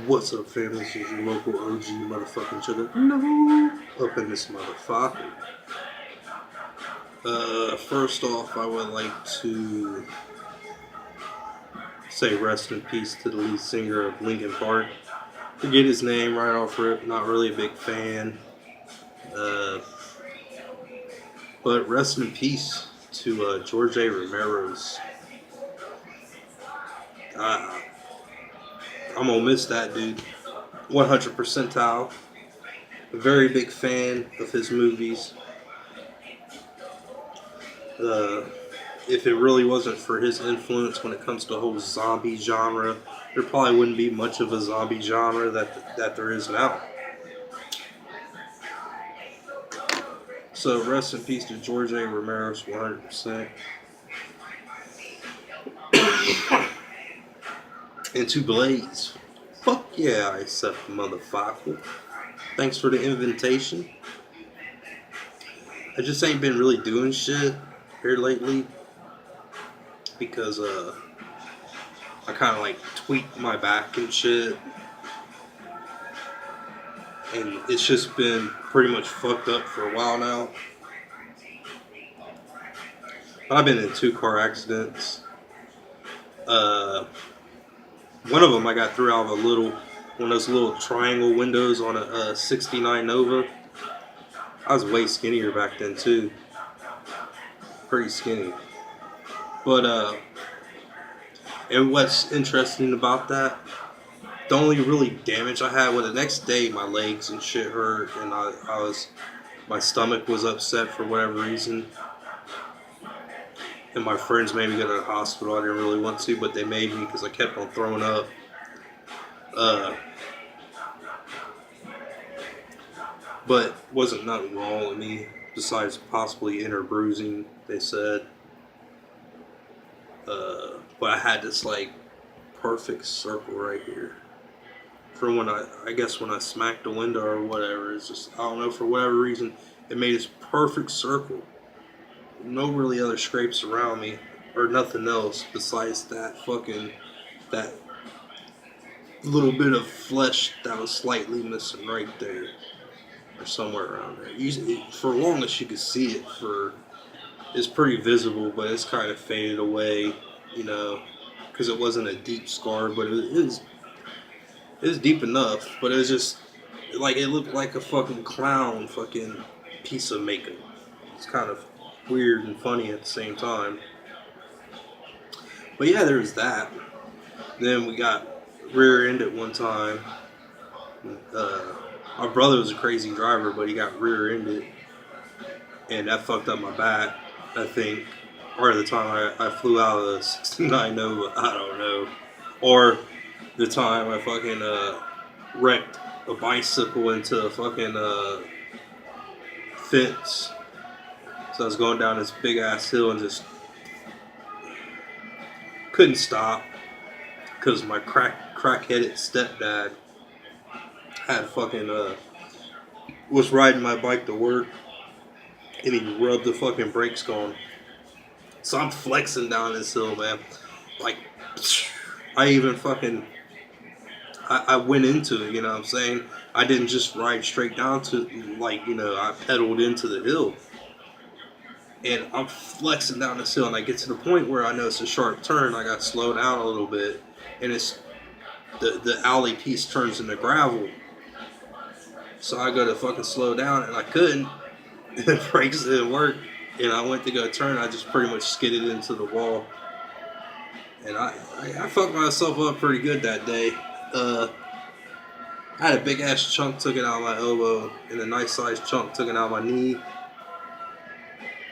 What's up, fam? This is your local OG motherfucking sugar. No, up in this motherfucker. First off, I would like to say rest in peace to the lead singer of Linkin Park. Forget his name right off rip. Not really a big fan. Uh, but rest in peace to George A. Romero's. I, I'm gonna miss that dude. 100 percentile. A very big fan of his movies. Uh, if it really wasn't for his influence when it comes to the whole zombie genre, there probably wouldn't be much of a zombie genre that there is now. So rest in peace to George A. Romero's 100%. And to Blaze. Fuck yeah, I accept the motherfucker. Thanks for the invitation. I just ain't been really doing shit here lately because I kind of like tweaked my back and shit, and it's just been pretty much fucked up for a while now. I've been in two car accidents. Uh, One of them I got through out of one of those little triangle windows on a 69 Nova. I was way skinnier back then too, pretty skinny. But and what's interesting about that, the only really damage I had was the next day my legs and shit hurt, and my stomach was upset for whatever reason. And my friends made me go to the hospital. I didn't really want to, but they made me because I kept on throwing up. Uh, but wasn't nothing wrong with me besides possibly inner bruising. They said, but I had this like perfect circle right here from when I guess when I smacked the window or whatever. It's just I don't know, for whatever reason it made this perfect circle. No really other scrapes around me or nothing else besides that little bit of flesh that was slightly missing right there or somewhere around there. For long as you could see it, for it's pretty visible, but it's kind of faded away, you know, because it wasn't a deep scar, but it was deep enough. But it was just like it looked like a fucking clown fucking piece of makeup. It's kind of weird and funny at the same time. But yeah, there's that. Then we got rear-ended one time. Uh, my brother was a crazy driver, but he got rear-ended, and that fucked up my back. I think part of the time I flew out of the 69 Nova, I don't know, or the time I fucking wrecked a bicycle into a fucking fence. So I was going down this big ass hill and just couldn't stop because my crack-headed stepdad had fucking was riding my bike to work, and he rubbed the fucking brakes going. So I'm flexing down this hill, man. Like, I even fucking, I went into it, you know what I'm saying? I didn't just ride straight down to, like, you know, I pedaled into the hill. And I'm flexing down this hill, and I get to the point where I know it's a sharp turn. I got to slow down a little bit, and it's the alley piece turns into gravel. So I go to fucking slow down, and I couldn't. And the brakes didn't work. And I went to go turn. I just pretty much skidded into the wall. And I fucked myself up pretty good that day. I had a big ass chunk taken out of my elbow, and a nice sized chunk taken out of my knee.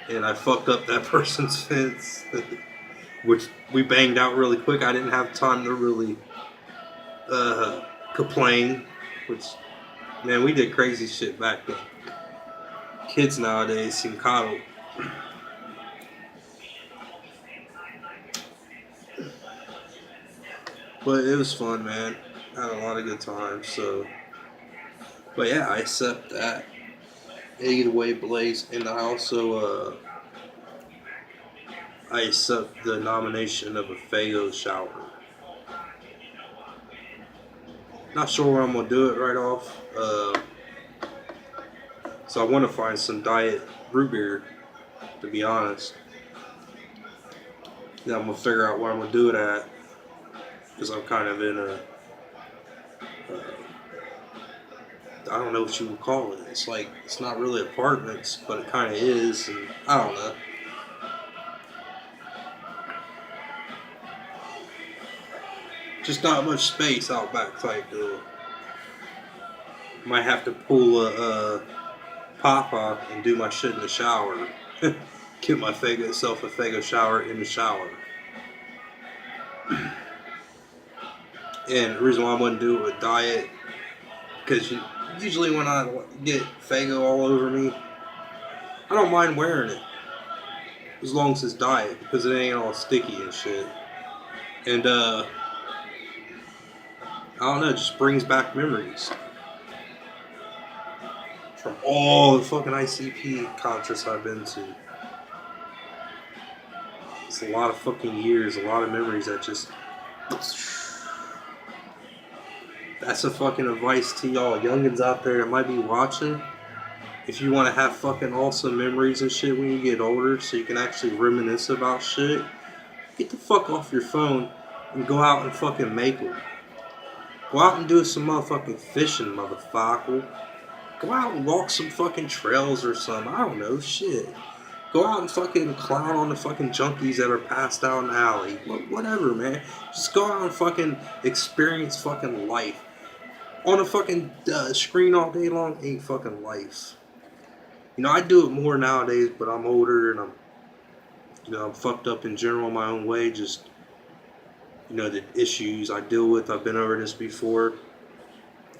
And I fucked up that person's fence, which we banged out really quick. I didn't have time to really complain, which, man, we did crazy shit back then. Kids nowadays seem coddled. But it was fun, man. I had a lot of good times, so. But yeah, I accept that. 8-way Blaze, and I accept the nomination of a Fago shower. Not sure where I'm gonna do it right off. So I want to find some diet root beer, to be honest. Then I'm gonna figure out where I'm gonna do it at, because I'm kind of in a, I don't know what you would call it. It's like, it's not really apartments, but it kind of is, and I don't know. Just not much space out back type deal. Might have to pull a pop-up and do my shit in the shower. Get my self a Fago shower in the shower. And the reason why I wouldn't do it with diet, because usually when I get Fago all over me, I don't mind wearing it. As long as it's diet, because it ain't all sticky and shit. And I don't know, it just brings back memories from all the fucking ICP concerts I've been to. It's a lot of fucking years, a lot of memories that just... That's a fucking advice to y'all youngins out there that might be watching. If you want to have fucking awesome memories and shit when you get older, so you can actually reminisce about shit, get the fuck off your phone and go out and fucking make them. Go out and do some motherfucking fishing, motherfucker. Go out and walk some fucking trails or something. I don't know, shit. Go out and fucking clown on the fucking junkies that are passed out in the alley. Whatever, man. Just go out and fucking experience fucking life. On a fucking screen all day long ain't fucking life. You know, I do it more nowadays, but I'm older and I'm fucked up in general in my own way. Just, the issues I deal with. I've been over this before.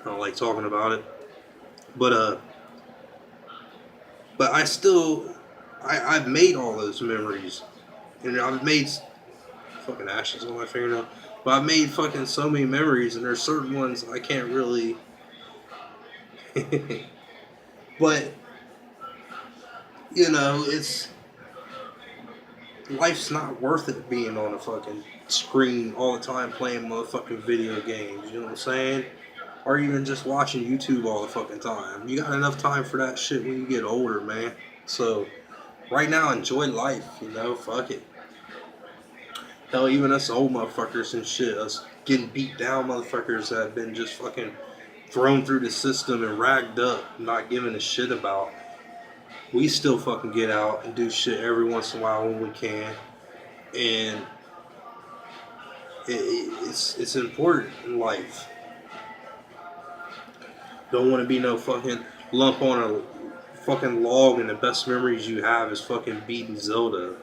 I don't like talking about it. But I've made all those memories. And I've made fucking ashes on my fingernail. But I've made fucking so many memories, and there's certain ones I can't really... But, it's... Life's not worth it being on a fucking screen all the time playing motherfucking video games, you know what I'm saying? Or even just watching YouTube all the fucking time. You got enough time for that shit when you get older, man. So, right now, enjoy life, fuck it. Hell, even us old motherfuckers and shit, us getting beat down motherfuckers that have been just fucking thrown through the system and ragged up, not giving a shit about. We still fucking get out and do shit every once in a while when we can. And it's important in life. Don't want to be no fucking lump on a fucking log and the best memories you have is fucking beating Zelda.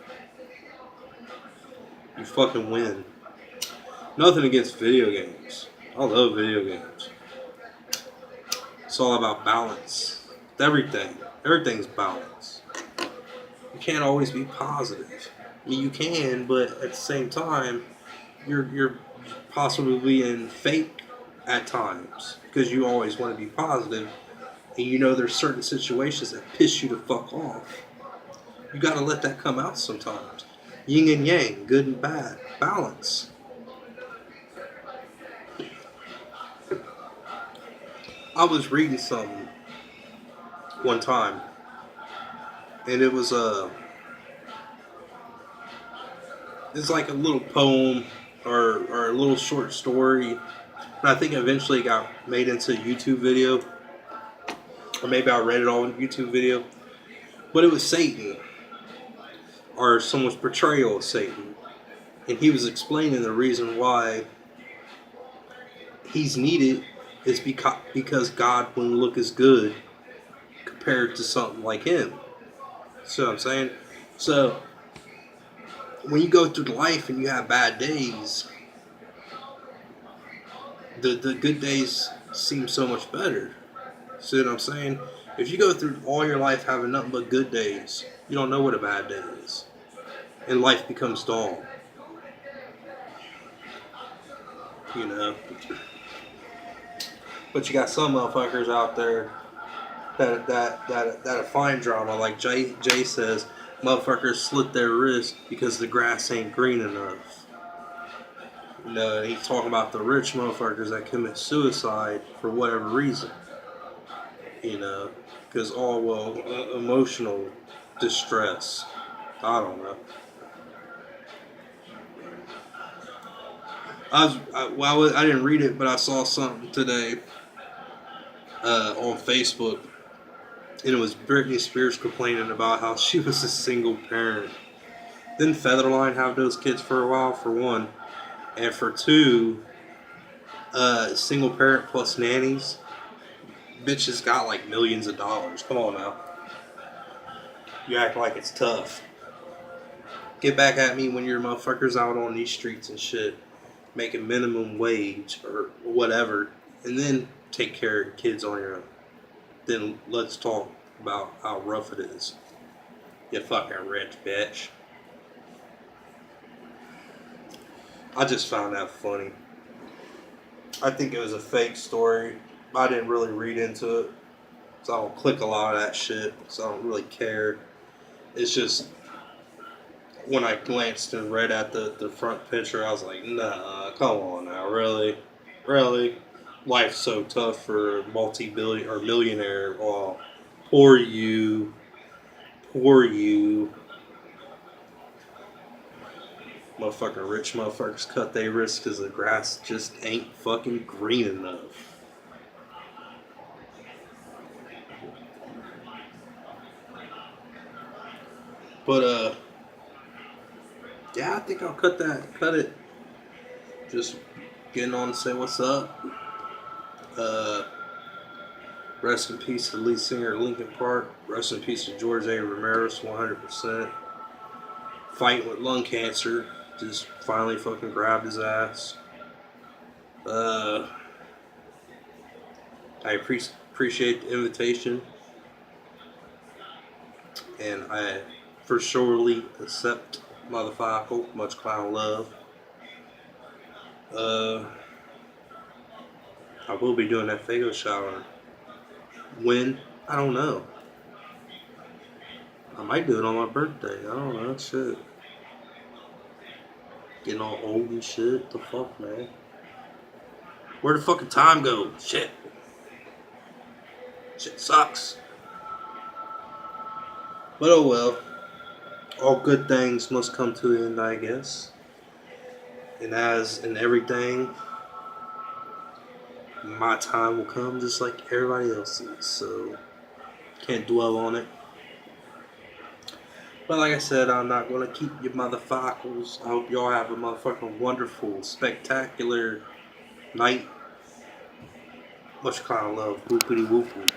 You fucking win. Nothing against video games. I love video games. It's all about balance. Everything. Everything's balance. You can't always be positive. I mean, you can, but at the same time, you're possibly being fake at times because you always want to be positive, and there's certain situations that piss you the fuck off. You gotta let that come out sometimes. Yin and yang, good and bad, balance. I was reading something one time, and it was it's like a little poem or a little short story, and I think eventually it got made into a YouTube video, or maybe I read it all in a YouTube video. But it was Satan, or someone's portrayal of Satan, and he was explaining the reason why he's needed is because God wouldn't look as good compared to something like him. See what I'm saying? So, when you go through life and you have bad days, the good days seem so much better. See what I'm saying? If you go through all your life having nothing but good days, you don't know what a bad day is. And life becomes dull. But you got some motherfuckers out there that find drama, like Jay says, motherfuckers slit their wrist because the grass ain't green enough. You know, and he's talking about the rich motherfuckers that commit suicide for whatever reason. You know, because emotional distress. I don't know. I didn't read it, but I saw something today on Facebook, and it was Britney Spears complaining about how she was a single parent. Didn't Featherline have those kids for a while, for one, and for two, single parent plus nannies. Bitches got like millions of dollars. Come on now, you act like it's tough. Get back at me when your motherfuckers out on these streets and shit, making minimum wage or whatever, and then take care of kids on your own. Then let's talk about how rough it is. You fucking rich bitch. I just found that funny. I think it was a fake story. I didn't really read into it, so I don't click a lot of that shit, so I don't really care. It's just, when I glanced and read at the front picture, I was like, nah, come on now, really? Really? Life's so tough for a multi-billion or millionaire. Oh, poor you. Poor you. Motherfucking rich motherfuckers cut their wrists because the grass just ain't fucking green enough. But yeah, I think I'll cut it. Just getting on to say what's up. Rest in peace to the lead singer of Linkin Park. Rest in peace to George A. Romero, 100%. Fighting with lung cancer. Just finally fucking grabbed his ass. I appreciate the invitation. And I for surely accept motherfucker. Much clown love. I will be doing that Fago shower. When? I don't know. I might do it on my birthday. I don't know. Shit. Getting all old and shit. The fuck, man? Where the fucking time go? Shit. Shit sucks. But oh well. All good things must come to an end, I guess. And as in everything, my time will come just like everybody else's. So, can't dwell on it. But like I said, I'm not going to keep you motherfuckers. I hope y'all have a motherfucking wonderful, spectacular night. Much kind of love. Whoopity whoopoo.